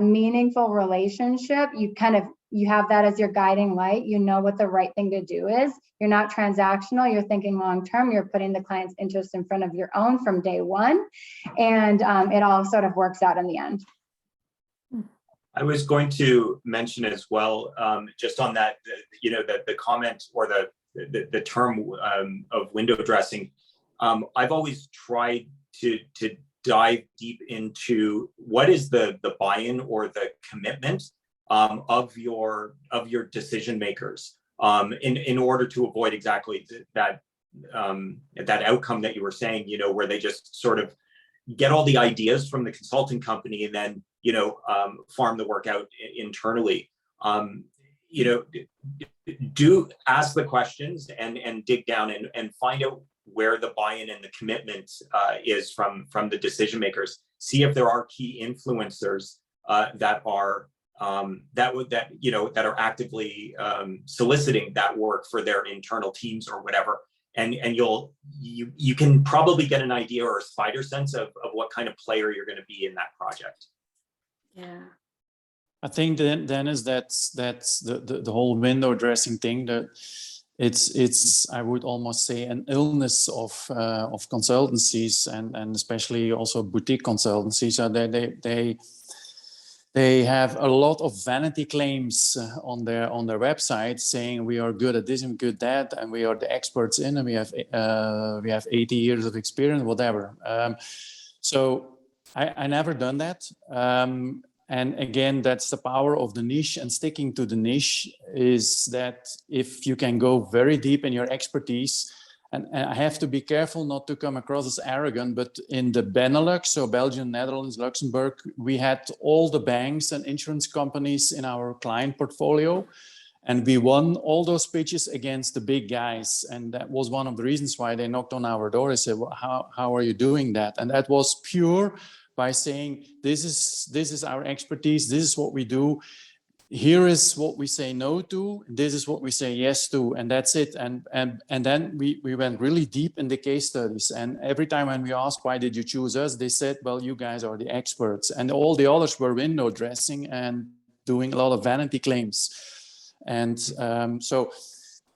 Speaker 4: meaningful relationship, you have that as your guiding light. You know what the right thing to do is. You're not transactional. You're thinking long-term. You're putting the client's interest in front of your own from day one. And it all sort of works out in the end.
Speaker 3: I was going to mention as well, just on that, the comment or the term of window dressing. I've always tried to dive deep into what is the buy-in or the commitment of your decision makers in order to avoid exactly that outcome that you were saying, where they just sort of get all the ideas from the consulting company and then, you know, farm the work out internally. You know, do ask the questions and dig down and find out where the buy-in and the commitment is from the decision makers. See if there are key influencers that are that are actively soliciting that work for their internal teams or whatever. And you can probably get an idea or a spider sense of what kind of player you're going to be in that project.
Speaker 2: Yeah.
Speaker 5: I think Dennis, that's the whole window dressing thing. That it's I would almost say an illness of consultancies and especially also boutique consultancies. So they have a lot of vanity claims on their website saying we are good at this and good at that, and we are the experts in, and we have 80 years of experience, whatever. So I never done that. And again, that's the power of the niche, and sticking to the niche is that if you can go very deep in your expertise, and I have to be careful not to come across as arrogant, but in the Benelux, so Belgium, Netherlands, Luxembourg, we had all the banks and insurance companies in our client portfolio, and we won all those pitches against the big guys. And that was one of the reasons why they knocked on our door and said, well, how are you doing that? And that was pure by saying, this is our expertise, this is what we do, here is what we say no to, this is what we say yes to, and that's it. And then we went really deep in the case studies. And every time when we asked, why did you choose us? They said, well, you guys are the experts. And all the others were window dressing and doing a lot of vanity claims. And so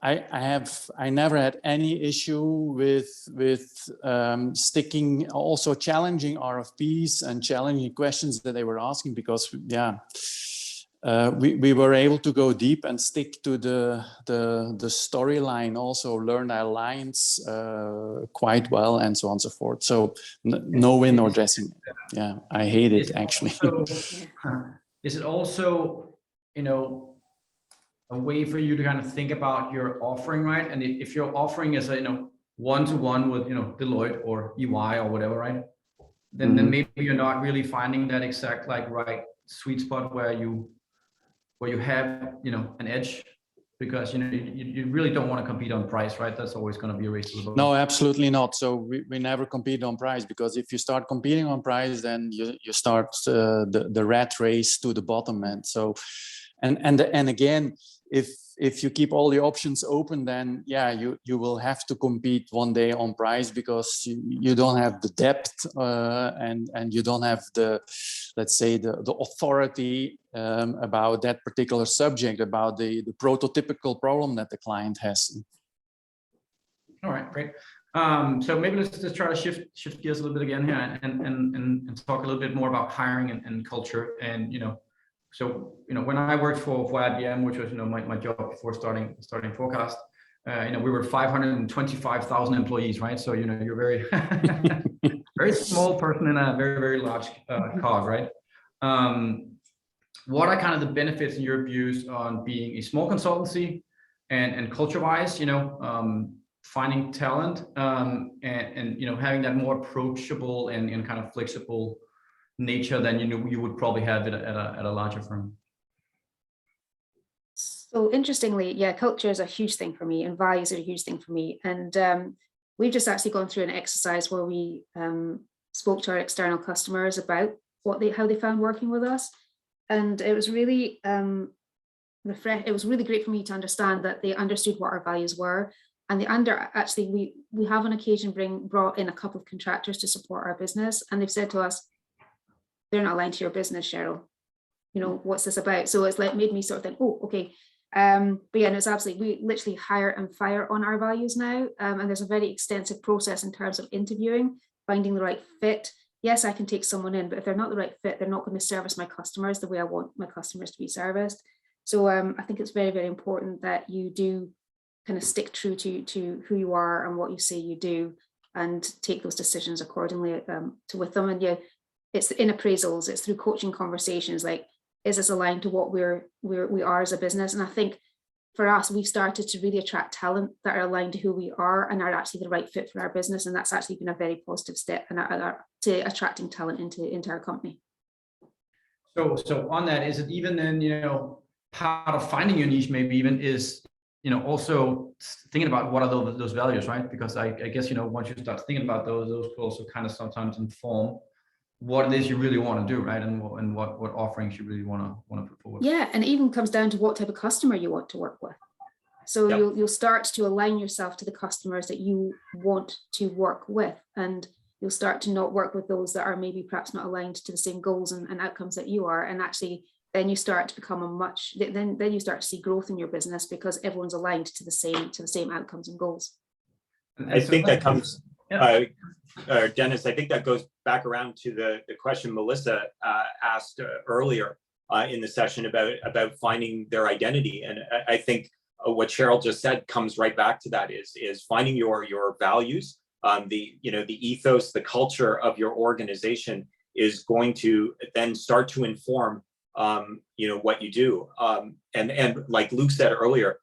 Speaker 5: I never had any issue with sticking, also challenging RFPs and challenging questions that they were asking, because we were able to go deep and stick to the storyline, also learn our lines quite well, and so on and so forth. So no window dressing. Yeah, I hate it actually.
Speaker 1: Is it also, you know, a way for you to kind of think about your offering, right? And if your offering is a, you know, one-to-one with, you know, Deloitte or EY or whatever, right? Then maybe you're not really finding that exact right sweet spot where you have, you know, an edge, because, you know, you really don't want to compete on price, right? That's always going to be a race to the bottom.
Speaker 5: No, absolutely not. So we never compete on price, because if you start competing on price, then you start the rat race to the bottom. And so, and again, if you keep all the options open, then yeah, you will have to compete one day on price, because you don't have the depth and you don't have the, let's say, the authority about that particular subject, about the prototypical problem that the client has.
Speaker 1: All right, great. So maybe let's just try to shift gears a little bit again here and talk a little bit more about hiring and culture. And, you know, so, you know, when I worked for IBM, which was, you know, my job before starting Forecast, you know, we were 525,000 employees, right? So, you know, you're very, very small person in a very, very large cog, right? What are kind of the benefits in your views on being a small consultancy and culture-wise, you know, finding talent and, you know, having that more approachable and kind of flexible nature than, you know, you would probably have it at a larger firm?
Speaker 2: So interestingly, yeah, culture is a huge thing for me, and values are a huge thing for me. And we've just actually gone through an exercise where we spoke to our external customers about how they found working with us, and it was really it was really great for me to understand that they understood what our values were, and actually we have on occasion brought in a couple of contractors to support our business, and they've said to us, they're not aligned to your business, Cheryl. You know, what's this about? So it's like made me sort of think, oh, okay. But yeah, no, it's absolutely, we literally hire and fire on our values now. And there's a very extensive process in terms of interviewing, finding the right fit. Yes, I can take someone in, but if they're not the right fit, they're not going to service my customers the way I want my customers to be serviced. So I think it's very, very important that you do kind of stick true to who you are and what you say you do, and take those decisions accordingly with them. And yeah, it's in appraisals, it's through coaching conversations, like, is this aligned to what we are as a business? And I think for us, we've started to really attract talent that are aligned to who we are and are actually the right fit for our business. And that's actually been a very positive step to attracting talent into our company.
Speaker 1: So on that, is it even then, part of finding your niche maybe even is, also thinking about what are those values, right? Because I guess, once you start thinking about those will also kind of sometimes inform what it is you really want to do, right? And what offerings you really want to put forward.
Speaker 2: Yeah, and it even comes down to what type of customer you want to work with. So
Speaker 3: Yep.
Speaker 2: you'll start to align yourself to the customers that you want to work with, and you'll start to not work with those that are maybe perhaps not aligned to the same goals and outcomes that you are. And actually, then you start to become then you start to see growth in your business because everyone's aligned to the same outcomes and goals.
Speaker 3: I think that comes,
Speaker 1: Yeah.
Speaker 3: Dennis, I think that goes back around to the question Melissa asked earlier in the session about finding their identity. And I think what Cheryl just said comes right back to that is finding your values, the ethos, the culture of your organization is going to then start to inform what you do. And like Luke said earlier,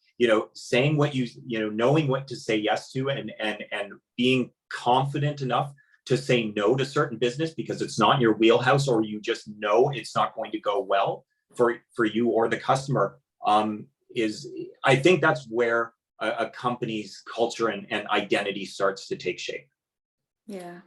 Speaker 3: saying what knowing what to say yes to and being confident enough to say no to certain business because it's not in your wheelhouse or you just know it's not going to go well for you or the customer I think that's where a company's culture and identity starts to take shape.
Speaker 2: Yeah,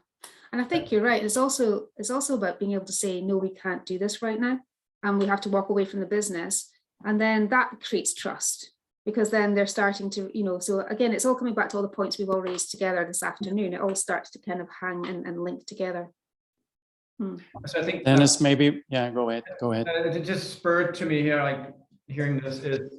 Speaker 2: and I think you're right. It's also about being able to say, no, we can't do this right now. And we have to walk away from the business. And then that creates trust because then they're starting to, so again, it's all coming back to all the points we've all raised together this afternoon. It all starts to kind of hang and link together.
Speaker 1: So I think
Speaker 5: Dennis, maybe, yeah, go ahead.
Speaker 1: It just spurred to me here, like hearing this is,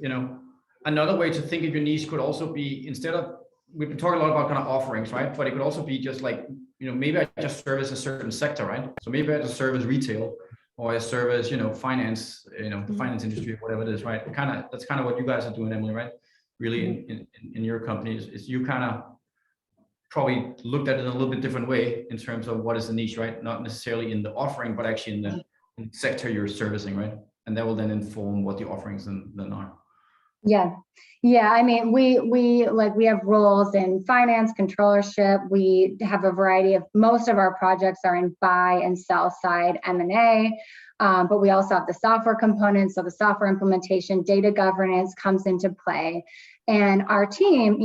Speaker 1: another way to think of your niche could also be instead of, we've been talking a lot about kind of offerings, right? But it could also be just like, maybe I just service a certain sector, right? So maybe I just service retail or I service, finance, the finance industry, whatever it is, right? That's kind of what you guys are doing, Emily, right? Really in your company is you kind of probably looked at it in a little bit different way in terms of what is the niche, right? Not necessarily in the offering, but actually in the sector you're servicing, right? And that will then inform what the offerings then are.
Speaker 4: Yeah. I mean, we have roles in finance, controllership. We have a variety of, most of our projects are in buy and sell side M&A, but we also have the software components. So the software implementation, data governance comes into play. And our team,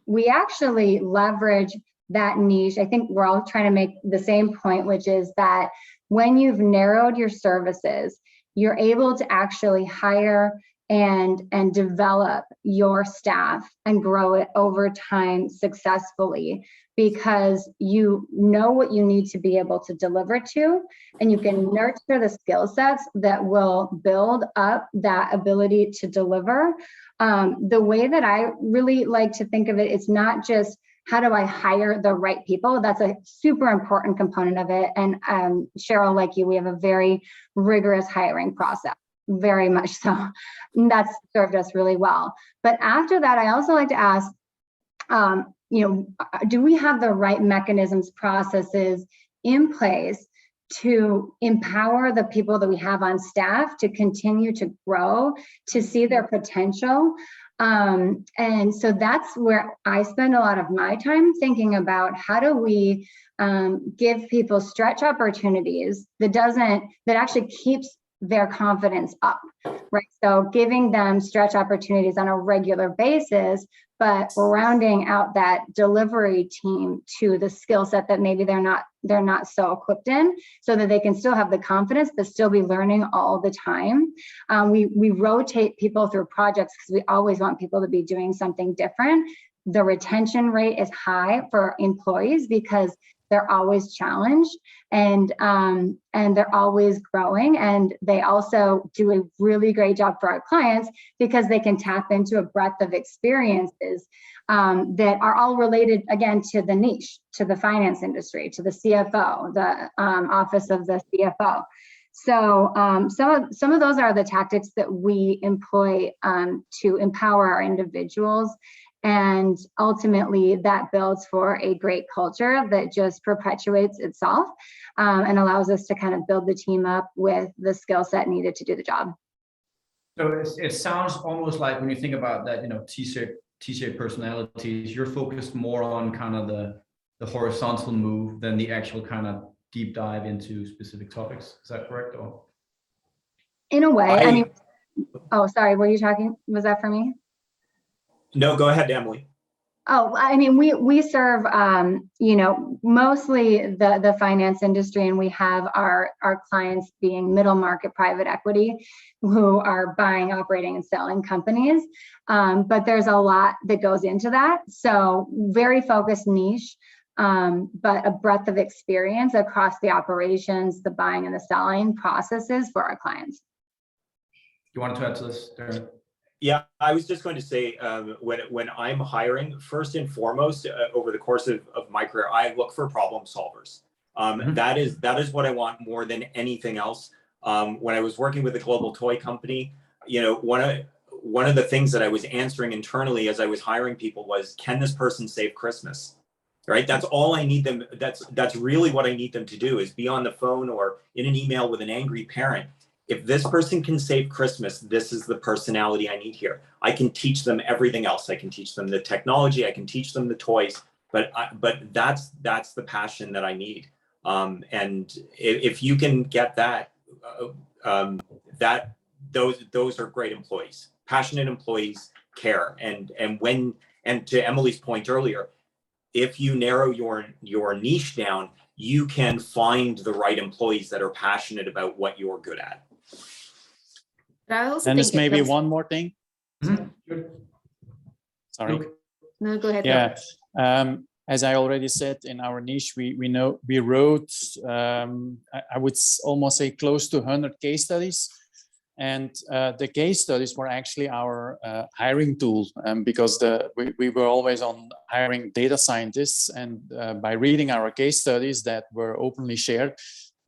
Speaker 4: we actually leverage that niche. I think we're all trying to make the same point, which is that when you've narrowed your services, you're able to actually hire and develop your staff and grow it over time successfully because you know what you need to be able to deliver to, and you can nurture the skill sets that will build up that ability to deliver. The way that I really like to think of it is not just how do I hire the right people? That's a super important component of it. And Cheryl, like you, we have a very rigorous hiring process. Very much so. And that's served us really well. But after that, I also like to ask, do we have the right mechanisms, processes in place to empower the people that we have on staff to continue to grow, to see their potential? And so that's where I spend a lot of my time thinking about how do we give people stretch opportunities that actually keeps their confidence up, right? So giving them stretch opportunities on a regular basis, but rounding out that delivery team to the skill set that maybe they're not so equipped in, so that they can still have the confidence but still be learning all the time. We rotate people through projects because we always want people to be doing something different. The retention rate is high for employees because they're always challenged and they're always growing. And they also do a really great job for our clients because they can tap into a breadth of experiences that are all related, again, to the niche, to the finance industry, to the CFO, the office of the CFO. So some of those are the tactics that we employ to empower our individuals. And ultimately that builds for a great culture that just perpetuates itself and allows us to kind of build the team up with the skill set needed to do the job.
Speaker 1: So it sounds almost like when you think about that, T-shaped personalities, you're focused more on kind of the horizontal move than the actual kind of deep dive into specific topics. Is that correct? Or
Speaker 4: In a way, I mean, oh, sorry, were you talking? Was that for me?
Speaker 3: No, go ahead, Emily.
Speaker 4: Oh, I mean, we serve, mostly the finance industry, and we have our clients being middle market private equity who are buying, operating, and selling companies. But there's a lot that goes into that. So very focused niche, but a breadth of experience across the operations, the buying and the selling processes for our clients.
Speaker 1: you wanted to add to this, Darren?
Speaker 3: Yeah, I was just going to say, when I'm hiring, first and foremost, over the course of my career, I look for problem solvers. That is what I want more than anything else. When I was working with a global toy company, one of the things that I was answering internally as I was hiring people was, can this person save Christmas? Right? That's all I need them. That's really what I need them to do, is be on the phone or in an email with an angry parent. If this person can save Christmas, this is the personality I need here. I can teach them everything else. I can teach them the technology. I can teach them the toys. But that's the passion that I need. And if you can get that, those are great employees. Passionate employees care. And to Emily's point earlier, if you narrow your niche down, you can find the right employees that are passionate about what you're good at.
Speaker 2: And
Speaker 5: there's maybe one more thing.
Speaker 1: Mm-hmm.
Speaker 5: Sorry.
Speaker 2: No, go ahead.
Speaker 5: Yeah. As I already said, in our niche, we wrote, I would almost say close to 100 case studies. And the case studies were actually our hiring tool, because we were always on hiring data scientists, and by reading our case studies that were openly shared,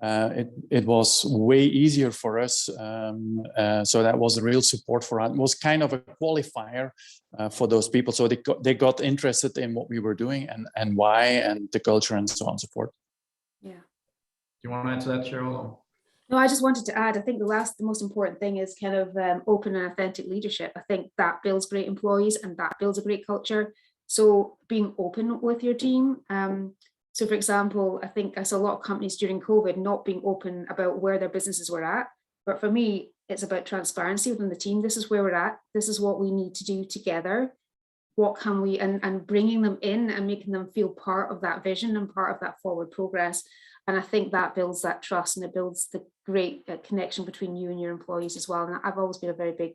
Speaker 5: it was way easier for us. So that was a real support for us. It was kind of a qualifier for those people. So they got interested in what we were doing and why, and the culture and so on and so forth.
Speaker 2: Yeah.
Speaker 1: Do you want to add to that, Cheryl?
Speaker 2: No, I just wanted to add, I think the most important thing is kind of open and authentic leadership. I think that builds great employees and that builds a great culture. So being open with your team. So for example, I think I saw a lot of companies during COVID not being open about where their businesses were at. But for me, it's about transparency within the team. This is where we're at. This is what we need to do together. What can we, and bringing them in and making them feel part of that vision and part of that forward progress. And I think that builds that trust, and it builds the great connection between you and your employees as well. And I've always been a very big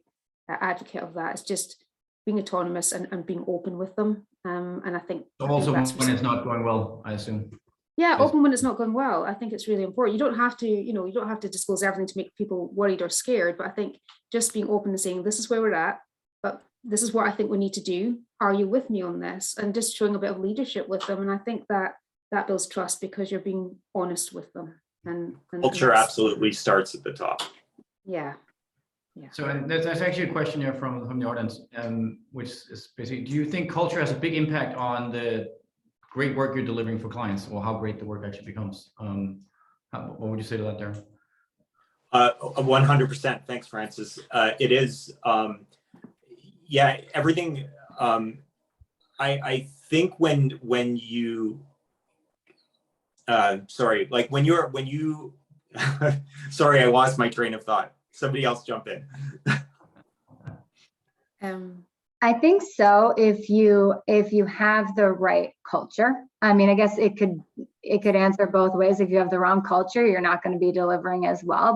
Speaker 2: advocate of that. It's just being autonomous and being open with them. And I think
Speaker 1: Also,
Speaker 2: that's
Speaker 1: when it's not going well, I assume.
Speaker 2: Yeah, open when it's not going well. I think it's really important. You don't have to, you don't have to disclose everything to make people worried or scared. But I think just being open and saying, this is where we're at, but this is what I think we need to do. Are you with me on this? And just showing a bit of leadership with them. And I think that builds trust, because you're being honest with them. And
Speaker 3: culture absolutely starts at the top.
Speaker 2: Yeah.
Speaker 1: So, and there's actually a question here from the audience, which is basically, do you think culture has a big impact on the great work you're delivering for clients, or how great the work actually becomes? What would you say to that, Darren?
Speaker 3: 100%. Thanks, Francis. It is, yeah, everything. I think when you, sorry, like when you, sorry, I lost my train of thought. Somebody else jump in.
Speaker 4: I think so. If you have the right culture, I mean, I guess it could answer both ways. If you have the wrong culture, you're not going to be delivering as well.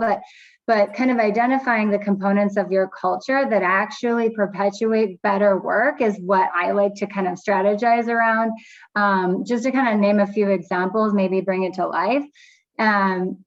Speaker 4: But kind of identifying the components of your culture that actually perpetuate better work is what I like to kind of strategize around. Just to kind of name a few examples, maybe bring it to life.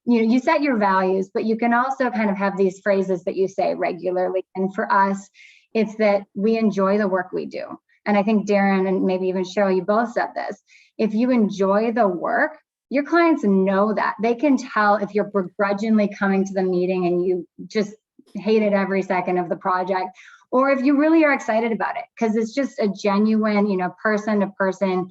Speaker 4: You set your values, but you can also kind of have these phrases that you say regularly. And for us, it's that we enjoy the work we do. And I think Darren and maybe even Cheryl, you both said this. If you enjoy the work, your clients know that. They can tell if you're begrudgingly coming to the meeting and you just hated every second of the project, or if you really are excited about it, because it's just a genuine, person to person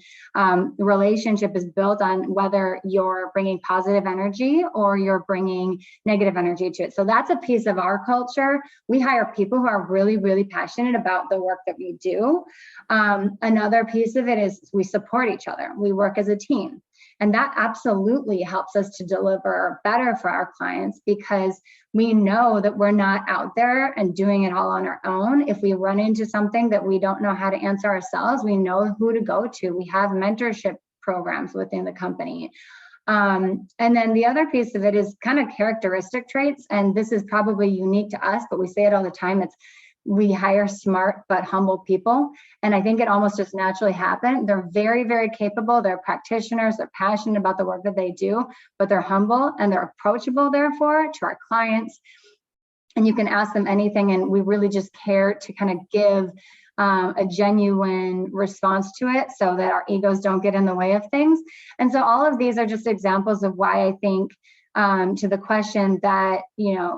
Speaker 4: relationship is built on whether you're bringing positive energy or you're bringing negative energy to it. So that's a piece of our culture. We hire people who are really, really passionate about the work that we do. Another piece of it is we support each other. We work as a team. And that absolutely helps us to deliver better for our clients, because we know that we're not out there and doing it all on our own. If we run into something that we don't know how to answer ourselves, we know who to go to. We have mentorship programs within the company. And then the other piece of it is kind of characteristic traits. And this is probably unique to us, but we say it all the time. We hire smart but humble people. And I think it almost just naturally happened. They're very, very capable. They're practitioners. They're passionate about the work that they do, but they're humble and they're approachable, therefore, to our clients. And you can ask them anything. And we really just care to kind of give a genuine response to it so that our egos don't get in the way of things. And so all of these are just examples of why I think to the question that,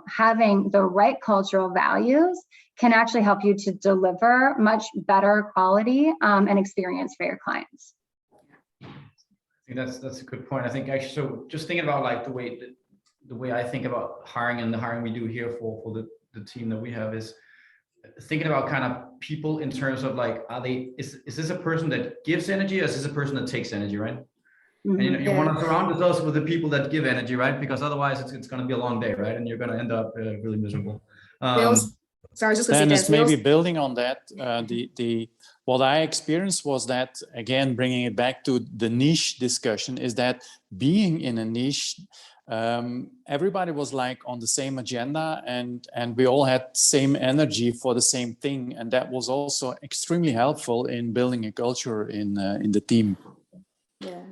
Speaker 4: having the right cultural values can actually help you to deliver much better quality and experience for your clients.
Speaker 1: I think that's a good point. I think actually, so just thinking about like the way I think about hiring and the hiring we do here for the team that we have is thinking about kind of people in terms of like, is this a person that gives energy, or is this a person that takes energy, right?
Speaker 2: Mm-hmm.
Speaker 1: And you want to surround yourself with the people that give energy, right? Because otherwise it's going to be a long day, right? And you're going to end up really miserable.
Speaker 2: So I was just going to say,
Speaker 5: Dennis, maybe building on that, what I experienced was that, again, bringing it back to the niche discussion, is that being in a niche, everybody was like on the same agenda, and we all had same energy for the same thing, and that was also extremely helpful in building a culture in the team.
Speaker 2: Yeah.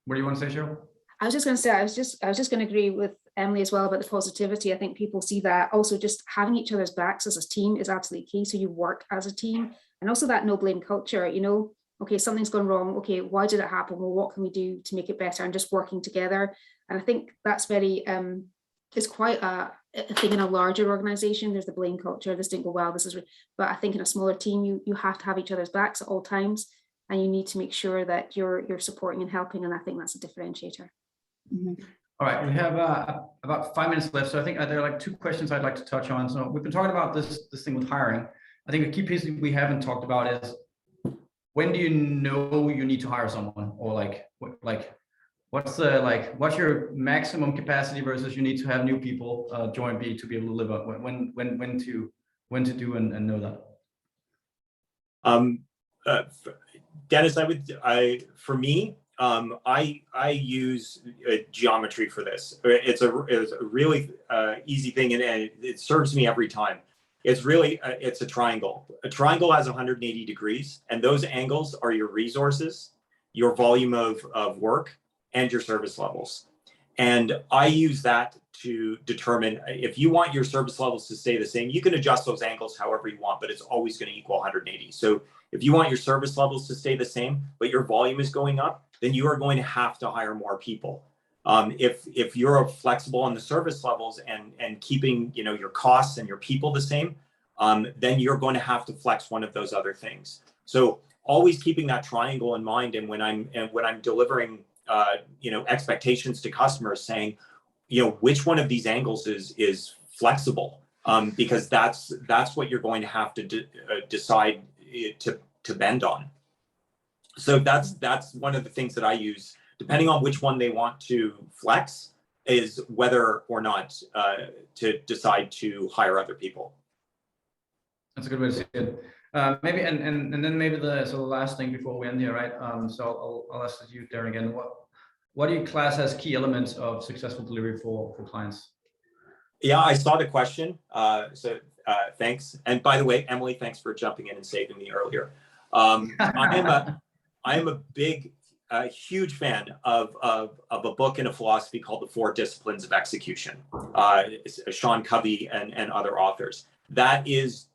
Speaker 1: What do you want to say, Cheryl?
Speaker 2: I was just going to say, I was just going to agree with Emily as well about the positivity. I think people see that. Also, just having each other's backs as a team is absolutely key. So you work as a team, and also that no blame culture. Okay, something's gone wrong. Okay, why did it happen? Well, what can we do to make it better? And just working together. And I think that's very it's quite a thing in a larger organization. There's the blame culture. This didn't go well. But I think in a smaller team, you have to have each other's backs at all times, and you need to make sure that you're supporting and helping. And I think that's a differentiator.
Speaker 4: Mm-hmm.
Speaker 1: All right, we have about 5 minutes left. So I think there are like 2 questions I'd like to touch on. So we've been talking about this thing with hiring. I think a key piece we haven't talked about is, when do you know you need to hire someone, or what's your maximum capacity versus you need to have new people join B to be able to live up? When to do and know that.
Speaker 3: Dennis, for me, I use geometry for this. It's a really easy thing, and it serves me every time. It's really, it's a triangle. A triangle has 180 degrees, and those angles are your resources, your volume of work, and your service levels. And I use that to determine if you want your service levels to stay the same. You can adjust those angles however you want, but it's always going to equal 180. So if you want your service levels to stay the same, but your volume is going up, then you are going to have to hire more people. If you're flexible on the service levels and keeping your costs and your people the same, then you're going to have to flex one of those other things. So always keeping that triangle in mind, and when I'm delivering expectations to customers, saying, which one of these angles is flexible, because that's what you're going to have to decide to bend on. So that's one of the things that I use, depending on which one they want to flex, is whether or not to decide to hire other people.
Speaker 1: That's a good way to see it. Maybe and then maybe the last thing before we end here, right? So I'll ask you, Darren, again. What do you class as key elements of successful delivery for clients?
Speaker 3: Yeah, I saw the question. So thanks. And by the way, Emily, thanks for jumping in and saving me earlier. I am a big, huge fan of a book and a philosophy called The 4 Disciplines of Execution. Sean Covey and other authors. That is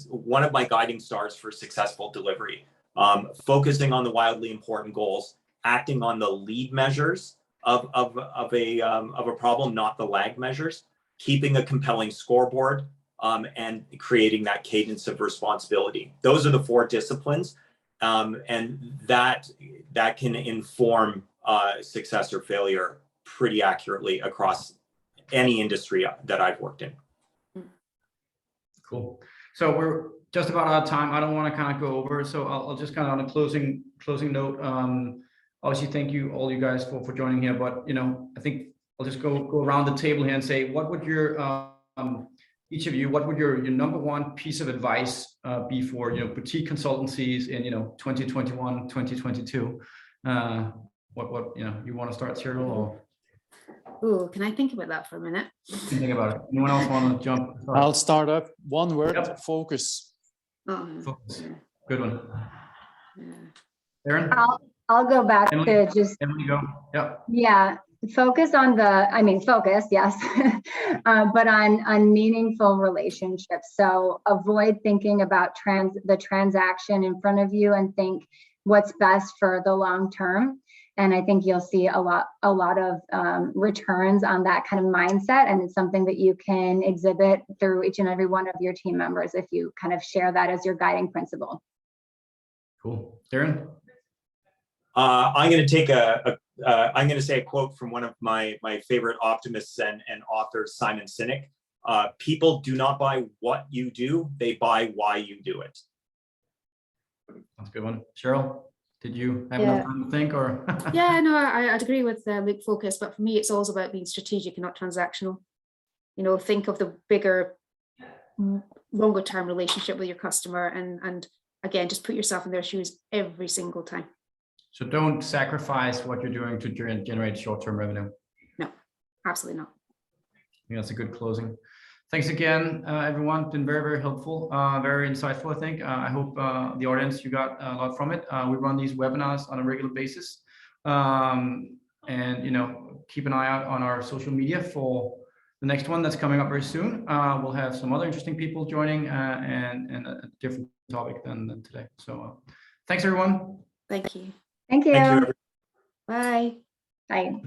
Speaker 3: one of my guiding stars for successful delivery. Focusing on the wildly important goals, acting on the lead measures of a problem, not the lag measures, keeping a compelling scoreboard, and creating that cadence of responsibility. Those are the 4 disciplines, and that can inform success or failure pretty accurately across any industry that I've worked in.
Speaker 1: Cool. So we're just about out of time. I don't want to kind of go over, so I'll just kind of on a closing note. Obviously, thank you all you guys for joining here. But I think I'll just go around the table here and say, what would your each of you, what would your number one piece of advice be for boutique consultancies in 2021, 2022? What you want to start, Cyril? Or
Speaker 2: Oh, can I think about that for a minute?
Speaker 1: think about it. Anyone else want to jump?
Speaker 5: I'll start up. One word:
Speaker 1: Yep.
Speaker 5: Focus.
Speaker 2: Oh,
Speaker 1: Focus. Good one.
Speaker 2: yeah.
Speaker 1: Aaron?
Speaker 4: I'll go back
Speaker 1: Emily?
Speaker 4: to just,
Speaker 1: Emily, go. Yeah.
Speaker 4: yeah, focus on focus, yes, but on meaningful relationships. So avoid thinking about the transaction in front of you and think what's best for the long term. And I think you'll see a lot of returns on that kind of mindset. And it's something that you can exhibit through each and every one of your team members if you kind of share that as your guiding principle.
Speaker 1: Cool. Aaron?
Speaker 3: I'm going to take I'm going to say a quote from one of my favorite optimists and authors, Simon Sinek. People do not buy what you do, they buy why you do it.
Speaker 1: That's a good one. Cheryl, did you have enough time to think, or?
Speaker 2: Yeah, no, I'd agree with Luke, focus, but for me, it's also about being strategic and not transactional. Think of the bigger, longer term relationship with your customer, and again, just put yourself in their shoes every single time.
Speaker 1: So don't sacrifice what you're doing to generate short-term revenue.
Speaker 2: No, absolutely not.
Speaker 1: I think that's a good closing. Thanks again, everyone. Been very, very helpful, very insightful, I think. I hope the audience, you got a lot from it. We run these webinars on a regular basis. And, keep an eye out on our social media for the next one that's coming up very soon. We'll have some other interesting people joining and a different topic than today. So thanks, everyone.
Speaker 2: Thank you.
Speaker 4: Thank you.
Speaker 3: Thank you, everyone.
Speaker 2: Bye.
Speaker 4: Bye.